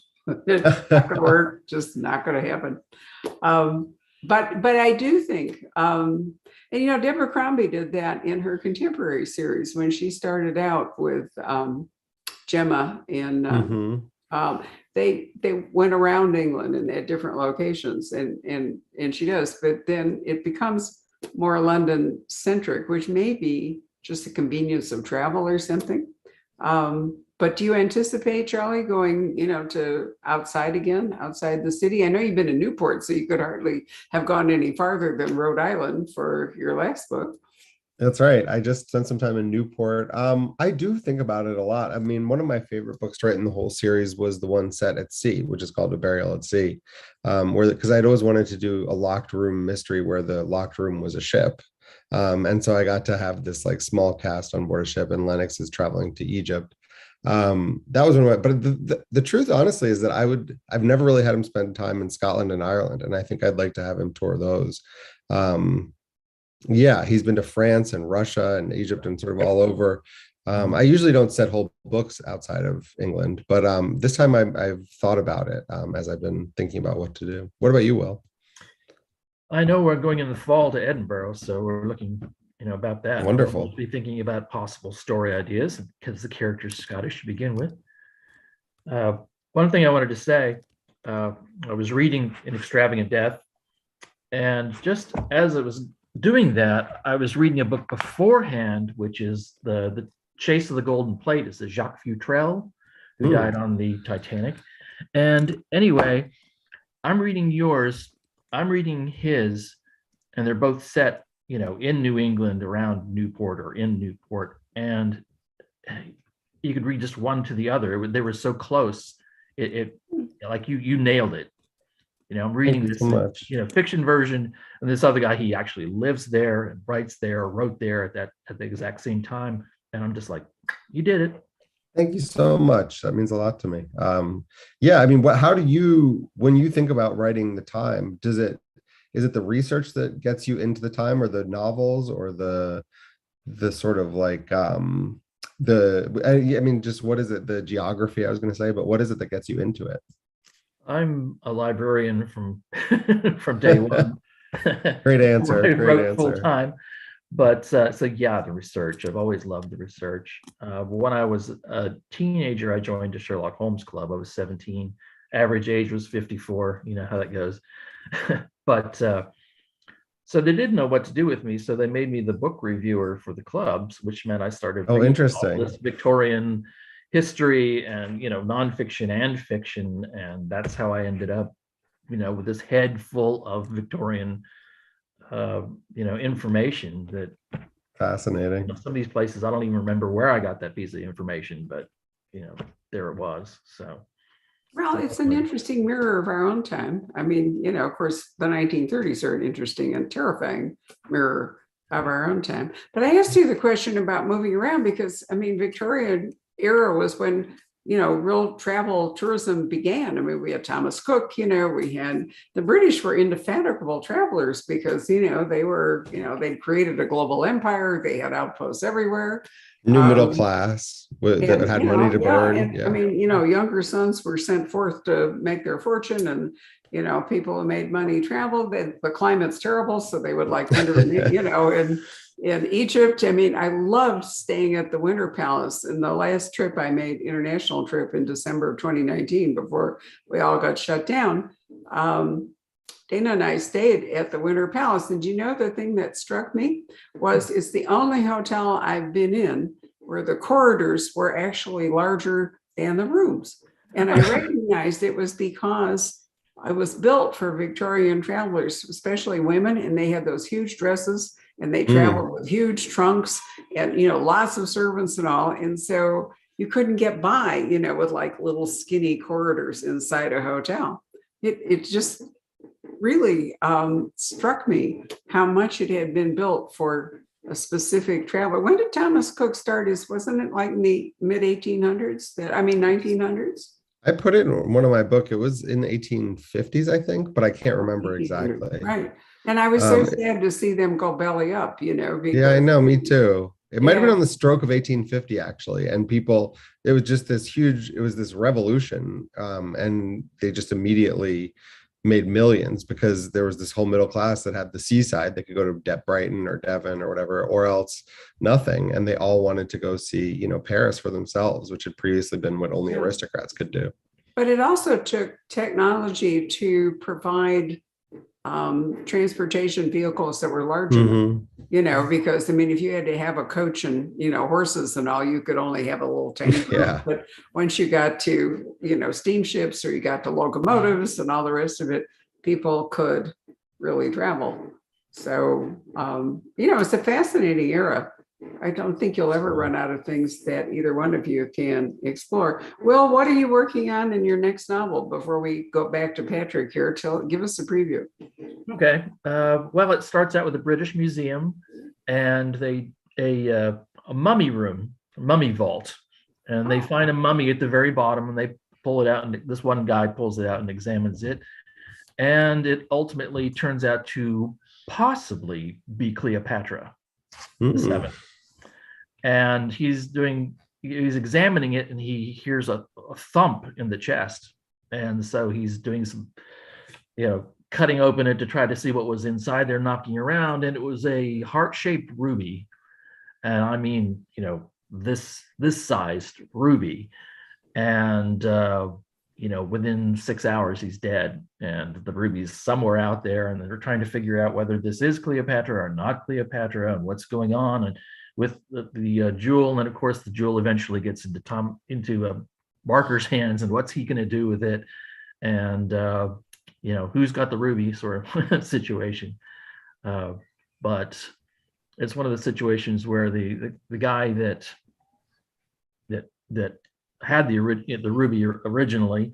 it's not going to work. Just not going to happen. But I do think, and Deborah Crombie did that in her contemporary series when she started out with Gemma and they went around England and at different locations and she does, but then it becomes more London centric, which may be just a convenience of travel or something. But do you anticipate, Charlie, going, to outside the city? I know you've been in Newport, so you could hardly have gone any farther than Rhode Island for your last book. That's right. I just spent some time in Newport. I do think about it a lot. I mean, one of my favorite books to write in the whole series was the one set at sea, which is called A Burial at Sea, because I'd always wanted to do a locked room mystery where the locked room was a ship. And so I got to have this like small cast on board a ship, and Lennox is traveling to Egypt. That was one of my, but the truth, honestly, is that I've never really had him spend time in Scotland and Ireland, and I think I'd like to have him tour those. Yeah, he's been to France and Russia and Egypt and sort of all over. I usually don't set whole books outside of England, but this time I've thought about it as I've been thinking about what to do. What about you, Will? I know we're going in the fall to Edinburgh, so we're looking, about that. Wonderful. We'll be thinking about possible story ideas because the character's Scottish to begin with. One thing I wanted to say, I was reading An Extravagant Death, and just as I was doing that, I was reading a book beforehand, which is the Chase of the Golden Plate. It's a Jacques Futrelle, who died on the Titanic. And anyway, I'm reading yours, I'm reading his, and they're both set, in New England, around Newport or in Newport. And you could read just one to the other. They were so close. It like you nailed it. I'm reading this, fiction version, and this other guy, he actually lives there and writes there or wrote there at the exact same time. And I'm just like, you did it. Thank you so much. That means a lot to me. Yeah, I mean, how do you, when you think about writing the time, is it the research that gets you into the time, or the novels, or the sort of like just what is it? The geography, I was going to say, but what is it that gets you into it? I'm a librarian from day one. Great answer. I wrote full time, but so yeah, the research. I've always loved the research. When I was a teenager, I joined a Sherlock Holmes club. I was 17. Average age was 54. You know how that goes. But so they didn't know what to do with me, so they made me the book reviewer for the clubs, which meant I started reading interesting. all this Victorian history and, nonfiction and fiction. And that's how I ended up, with this head full of Victorian, information that Fascinating. some of these places, I don't even remember where I got that piece of information, but, there it was. So. Well, it's an interesting mirror of our own time. I mean, of course, the 1930s are an interesting and terrifying mirror of our own time. But I asked you the question about moving around because, I mean, Victorian era was when, real travel tourism began. I mean, we had Thomas Cook, we had the British were indefatigable travelers because, they were, they'd created a global empire. They had outposts everywhere. New middle class that had money to burn. And, I mean, younger sons were sent forth to make their fortune, and people who made money traveled. The climate's terrible, so they would like winter, in Egypt. I mean, I loved staying at the Winter Palace. And the last trip I made, international trip in December of 2019, before we all got shut down. Dana and I stayed at the Winter Palace. And the thing that struck me was it's the only hotel I've been in where the corridors were actually larger than the rooms. And I recognized it was because it was built for Victorian travelers, especially women, and they had those huge dresses and they traveled with huge trunks and, lots of servants and all. And so you couldn't get by, with like little skinny corridors inside a hotel. It just really struck me how much it had been built for a specific traveler. When did Thomas Cook start wasn't it like in the mid 1900s? I put it in one of my book. It was in the 1850s, I think, but I can't remember exactly. Right. And I was so sad to see them go belly up, because, yeah, I know, me too. It might have been on the stroke of 1850, actually. And people, it was just this revolution. And they just immediately made millions because there was this whole middle class that had the seaside. They could go to Brighton or Devon or whatever, or else nothing. And they all wanted to go see, Paris for themselves, which had previously been what only aristocrats could do. But it also took technology to provide transportation vehicles that were large enough, because, I mean, if you had to have a coach and, horses and all, you could only have a little tank. Yeah. But once you got to, steamships or you got to locomotives and all the rest of it, people could really travel. So, it's a fascinating era. I don't think you'll ever run out of things that either one of you can explore. Will, what are you working on in your next novel before we go back to Patrick here? Give us a preview. Okay. Well, it starts out with the British Museum and a mummy room, mummy vault. And they find a mummy at the very bottom and they pull it out. And this one guy pulls it out and examines it. And it ultimately turns out to possibly be Cleopatra the Seventh. And he's examining it and he hears a thump in the chest. And so he's doing some, cutting open it to try to see what was inside there, knocking around. And it was a heart-shaped ruby. And I mean, this sized ruby. And, within 6 hours, he's dead. And the ruby's somewhere out there. And they're trying to figure out whether this is Cleopatra or not Cleopatra and what's going on. And with the jewel, and of course the jewel eventually gets into Barker's hands, and what's he going to do with it, and who's got the ruby sort of situation. But it's one of the situations where the guy that had the ruby originally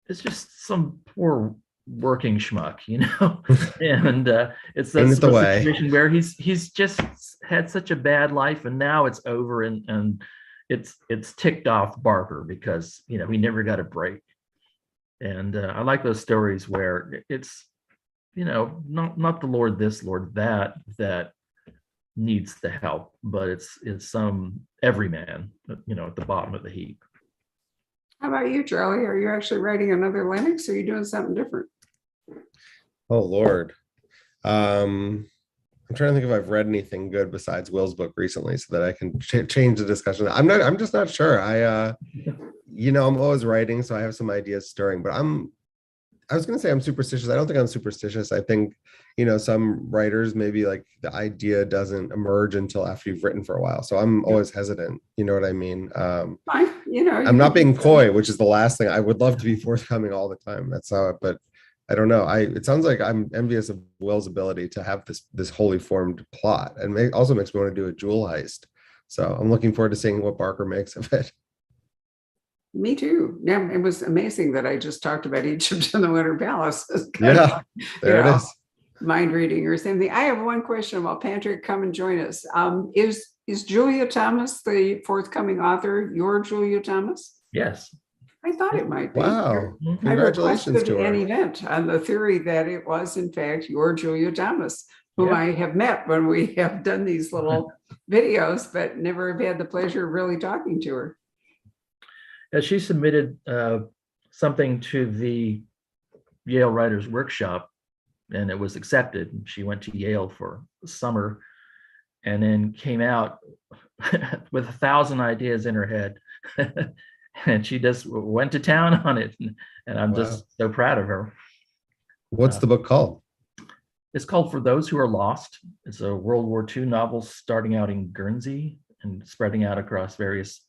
is just some poor working schmuck, and it's that sort of situation where he's just had such a bad life, and now it's over, and it's ticked off Barker because he never got a break. And I like those stories where it's not the Lord this, Lord that needs the help, but it's some everyman at the bottom of the heap. How about you, Charlie? Are you actually writing another Lennox, or are you doing something different? Oh, Lord. I'm trying to think if I've read anything good besides Will's book recently so that I can change the discussion. I'm just not sure. I'm always writing, so I have some ideas stirring, but I was going to say I'm superstitious. I don't think I'm superstitious. I think, some writers, maybe like the idea doesn't emerge until after you've written for a while. So I'm always hesitant. You know what I mean? I'm not being coy, which is the last thing. I would love to be forthcoming all the time. That's how, but I don't know. It sounds like I'm envious of Will's ability to have this wholly formed plot, and also makes me want to do a jewel heist. So I'm looking forward to seeing what Barker makes of it. Me too. Yeah, it was amazing that I just talked about Egypt and the Winter Palace. Yeah, there it is. Mind reading or something. I have one question about Patrick. Come and join us. Is Julia Thomas, the forthcoming author, your Julia Thomas? Yes. I thought it might be. Wow. I Congratulations to her. an event on the theory that it was, in fact, your Julia Thomas, whom I have met when we have done these little videos, but never have had the pleasure of really talking to her. She submitted something to the Yale Writers Workshop, and it was accepted. She went to Yale for the summer and then came out with 1,000 ideas in her head. And she just went to town on it. And I'm just so proud of her. What's the book called? It's called For Those Who Are Lost. It's a World War II novel starting out in Guernsey and spreading out across various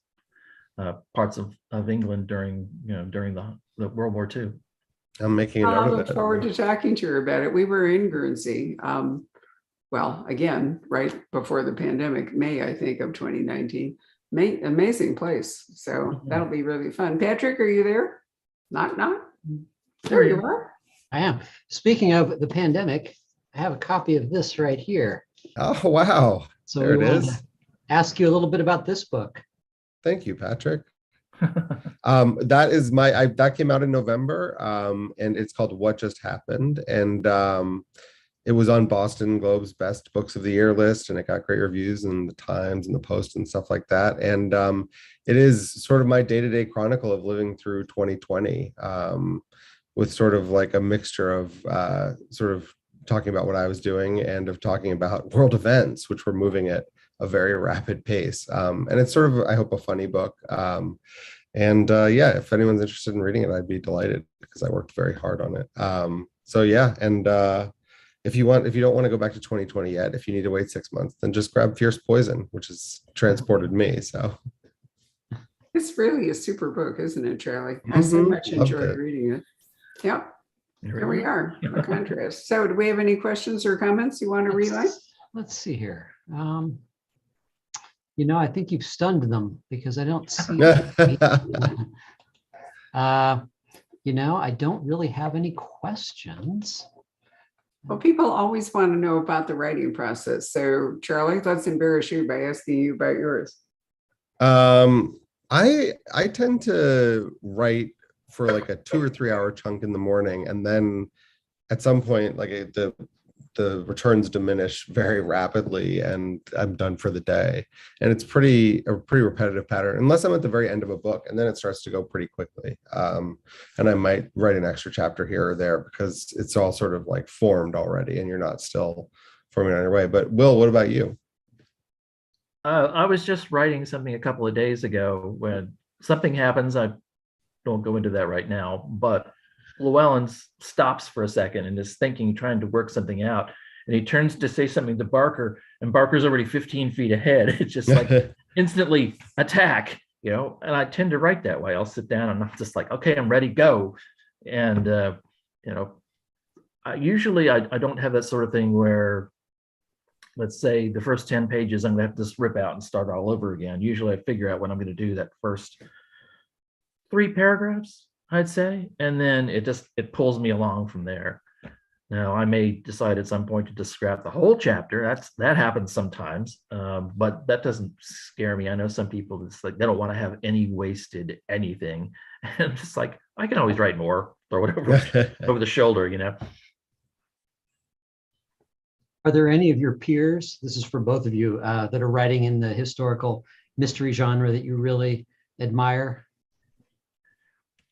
parts of England during the World War II. I'm making a note I of look it. forward to talking to her about it. We were in Guernsey. Well, again, right before the pandemic, May, I think, of 2019. Amazing place. So that'll be really fun. Patrick, are you there? Not. There you are. I am. Speaking of the pandemic, I have a copy of this right here. Oh, wow. So there we it wanted is. to ask you a little bit about this book. Thank you, Patrick. That came out in November, and it's called What Just Happened. And it was on Boston Globe's best books of the year list, and it got great reviews in the Times and the Post and stuff like that. And it is sort of my day-to-day chronicle of living through 2020, with sort of like a mixture of sort of talking about what I was doing and of talking about world events, which were moving at a very rapid pace. And it's sort of, I hope, a funny book. If anyone's interested in reading it, I'd be delighted because I worked very hard on it. If you don't want to go back to 2020 yet, if you need to wait 6 months, then just grab Fierce Poison, which has transported me. So It's really a super book, isn't it, Charlie? I so much enjoyed reading it. Yep. Here we are, the contrast. So do we have any questions or comments you want to relay? Let's see here. I think you've stunned them because I don't see. I don't really have any questions. Well, people always want to know about the writing process. So, Charlie, let's embarrass you by asking you about yours. I tend to write for like a 2 or 3 hour chunk in the morning, and then at some point, like the returns diminish very rapidly, and I'm done for the day. And it's a pretty repetitive pattern, unless I'm at the very end of a book, and then it starts to go pretty quickly. And I might write an extra chapter here or there because it's all sort of like formed already, and you're not still forming on your way. But Will, what about you? I was just writing something a couple of days ago when something happens. I don't go into that right now, but Llewelyn stops for a second and is thinking, trying to work something out. And he turns to say something to Barker, and Barker's already 15 feet ahead. It's just like instantly attack, and I tend to write that way. I'll sit down and I'm just like, okay, I'm ready, go. And, usually I don't have that sort of thing where, let's say the first 10 pages, I'm gonna have to just rip out and start all over again. Usually I figure out what I'm gonna do that first 3 paragraphs, I'd say, and then it pulls me along from there. Now I may decide at some point to just scrap the whole chapter. That happens sometimes, but that doesn't scare me. I know some people, it's like they don't want to have any wasted anything, and it's like I can always write more or whatever over the shoulder, Are there any of your peers, this is for both of you, that are writing in the historical mystery genre that you really admire?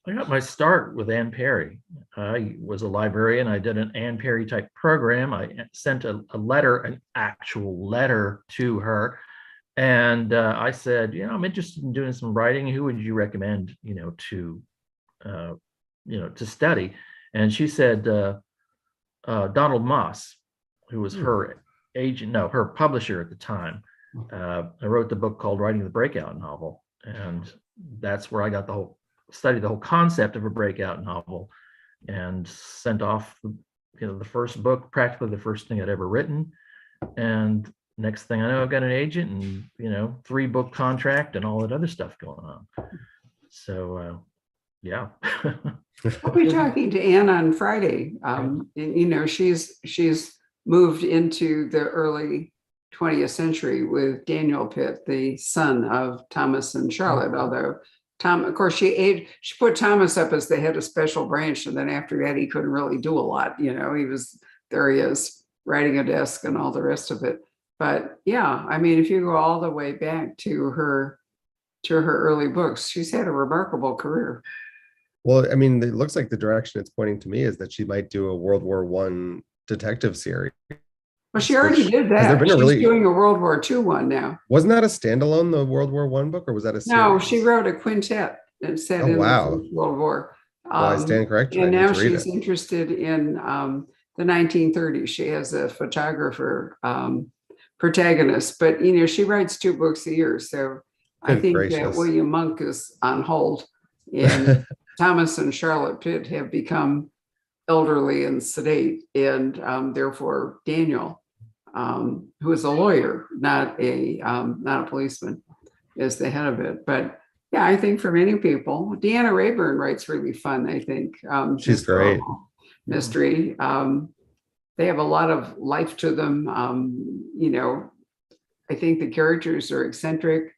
I got my start with Anne Perry. I was a librarian. I did an Anne Perry type program. I sent a letter, an actual letter to her. And I said, I'm interested in doing some writing. Who would you recommend, to study? And she said Donald Moss, who was her agent, no, her publisher at the time, I wrote the book called Writing the Breakout Novel. And that's where I got studied the whole concept of a breakout novel, and sent off the first book, practically the first thing I'd ever written. And next thing I know, I've got an agent and 3-book contract and all that other stuff going on. So yeah. I'll be talking to Anne on Friday. She's moved into the early 20th century with Daniel Pitt, the son of Thomas and Charlotte, although Tom, of course, she put Thomas up as the head of special branch, and then after that, he couldn't really do a lot. He is writing a desk and all the rest of it. But yeah, I mean, if you go all the way back to her early books, she's had a remarkable career. Well, I mean, it looks like the direction it's pointing to me is that she might do a World War I detective series. Well, she already did that. She's doing a World War II one now. Wasn't that a standalone, the World War I book, or was that a series? No, she wrote a quintet and set in the First World War. I stand corrected. And now she's interested in the 1930s. She has a photographer protagonist, but she writes 2 books a year. So I think that William Monk is on hold, and Thomas and Charlotte Pitt have become elderly and sedate, and therefore Daniel, who is a lawyer, not a policeman, is the head of it. But yeah, I think for many people, Deanna Rayburn writes really fun. I think she's great. Mystery. They have a lot of life to them. I think the characters are eccentric.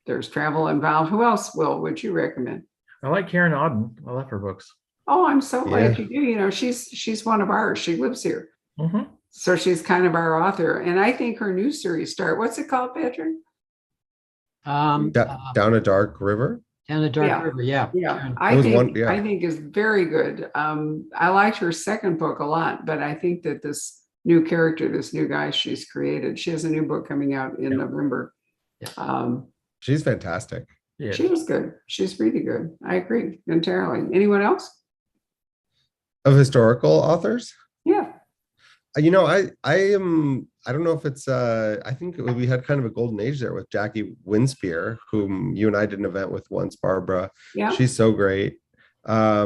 There's travel involved. Who else, Will, would you recommend? I like Karen Auden. I love her books. Oh, I'm so glad you do. She's one of ours. She lives here. Mm-hmm. So she's kind of our author. And I think her new series what's it called, Patrick? Down a Dark River? Down a Dark River, yeah. Yeah, I think is very good. I liked her second book a lot, but I think that this new character, this new guy she's created, she has a new book coming out in November. Yeah. She's fantastic. Yeah. She was good. She's really good. I agree entirely. Anyone else? Of historical authors? Yeah. I don't know if it's I think we had kind of a golden age there with Jackie Winspear, whom you and I did an event with once, Barbara. Yeah. She's so great. I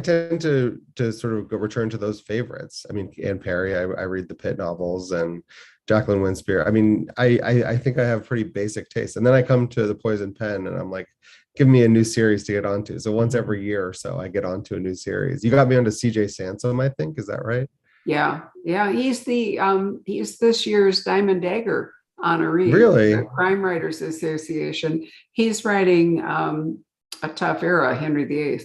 tend to sort of return to those favorites. I mean, Anne Perry, I read the Pitt novels, and Jacqueline Winspear. I mean, I think I have pretty basic taste. And then I come to the Poison Pen and I'm like, give me a new series to get onto. So once every year or so, I get onto a new series. You got me onto CJ Sansom, I think. Is that right? Yeah. He's this year's Diamond Dagger honoree. Really? The Crime Writers Association. He's writing A Tough Era, Henry VIII.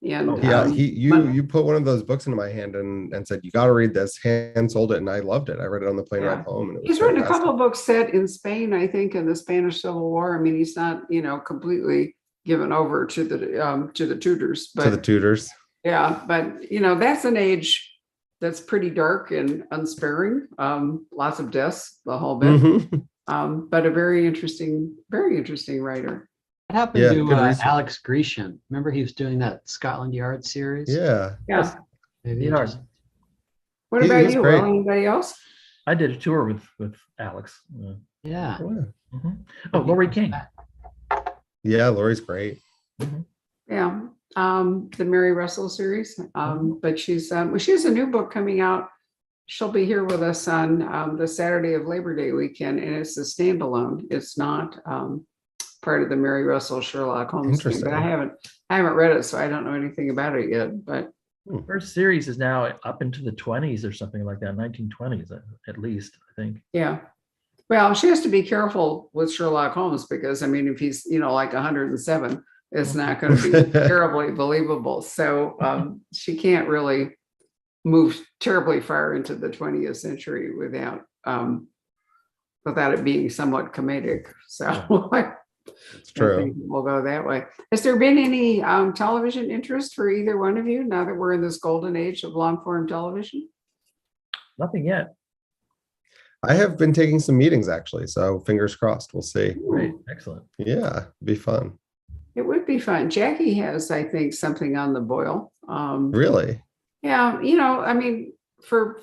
And you put one of those books into my hand and said, you got to read this. Hand sold it, and I loved it. I read it on the plane ride home. And he's written a couple of books set in Spain, I think, in the Spanish Civil War. I mean, he's not, completely given over to the Tudors. But, to the Tudors. Yeah, but that's an age that's pretty dark and unsparing. Lots of deaths, the whole bit. Mm-hmm. But a very interesting writer. What happened to Alex Grecian? Remember he was doing that Scotland Yard series? Yeah. Maybe what about you? Will, anybody else? I did a tour with Alex. Yeah. Mm-hmm. Oh, Laurie King. Yeah, Laurie's great. Mm-hmm. Yeah. The Mary Russell series. But she has a new book coming out. She'll be here with us on the Saturday of Labor Day weekend, and it's a standalone. It's not part of the Mary Russell Sherlock Holmes thing, but I haven't read it, so I don't know anything about it yet. But her series is now up into the 20s or something like that, 1920s at least, I think. Yeah. Well, she has to be careful with Sherlock Holmes because, I mean, if he's, like 107, it's not going to be terribly believable. So she can't really move terribly far into the 20th century without it being somewhat comedic. So it's true. We'll go that way. Has there been any television interest for either one of you now that we're in this golden age of long form television? Nothing yet. I have been taking some meetings actually, so fingers crossed. We'll see. Great, excellent. Yeah, be fun. It would be fun. Jackie has, I think, something on the boil. Really? Yeah, I mean, for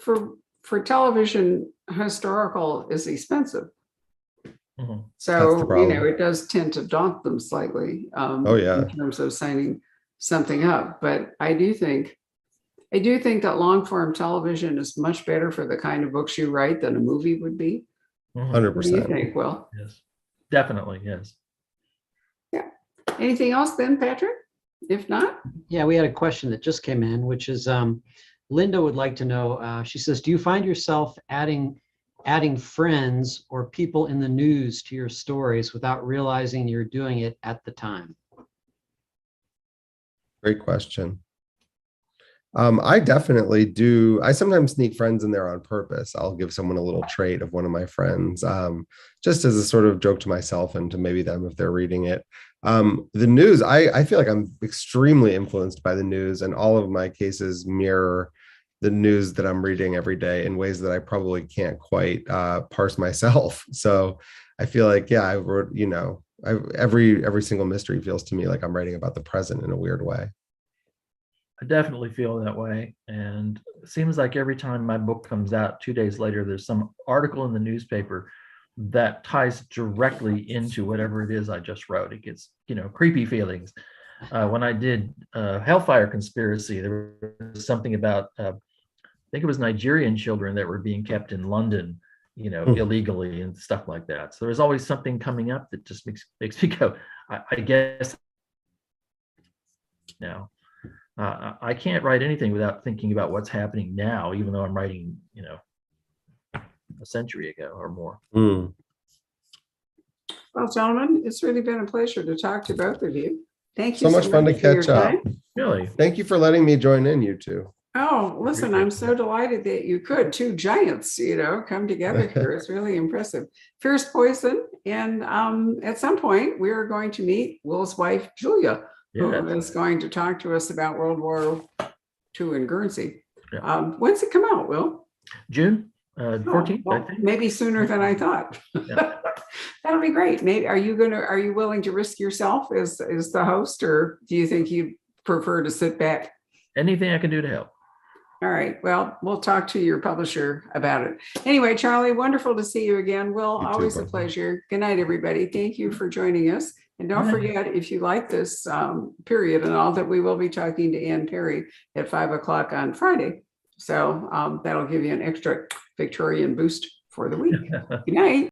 television, historical is expensive. Mhm. That's the So, problem. it does tend to daunt them slightly Oh in yeah. terms of signing something up. But I do think that long form television is much better for the kind of books you write than a movie would be. Mhm. What do you 100%. think, Will? Yes, definitely, yes. Yeah. Anything else then, Patrick? If not, Yeah, we had a question that just came in, which is Linda would like to know. She says, "Do you find yourself adding friends or people in the news to your stories without realizing you're doing it at the time?" Great question. I definitely do. I sometimes sneak friends in there on purpose. I'll give someone a little trait of one of my friends, just as a sort of joke to myself and to maybe them if they're reading it. The news, I feel like I'm extremely influenced by the news, and all of my cases mirror the news that I'm reading every day in ways that I probably can't quite parse myself. So I feel like, yeah, I wrote, every single mystery feels to me like I'm writing about the present in a weird way. I definitely feel that way. And it seems like every time my book comes out, 2 days later, there's some article in the newspaper that ties directly into whatever it is I just wrote. It gets, creepy feelings. When I did Hellfire Conspiracy, there was something about, I think it was Nigerian children that were being kept in London, illegally and stuff like that. So there's always something coming up that just makes me go, I guess now. I can't write anything without thinking about what's happening now, even though I'm writing, a century ago or more. Mm. well, gentlemen, it's really been a pleasure to talk to both of you. Thank you So much fun to for your catch up. time. Really? Thank you for letting me join in, you two. Oh, listen, I'm so delighted that you could. Two giants, come together here. It's really impressive. Fierce Poison. And at some point, we are going to meet Will's wife, Julia, who is going to talk to us about World War II in Guernsey. Yeah. When's it come out, Will? June 14th, well, I think. Maybe sooner than I thought. Yeah. That'll be great. Maybe are you willing to risk yourself as the host, or do you think you prefer to sit back? Anything I can do to help. All right. Well, we'll talk to your publisher about it. Anyway, Charlie, wonderful to see you again. Will, always a pleasure. Good night, everybody. Thank you for joining us. And don't forget, if you like this period and all, that we will be talking to Ann Perry at 5:00 on Friday. So that'll give you an extra Victorian boost for the week. Good night.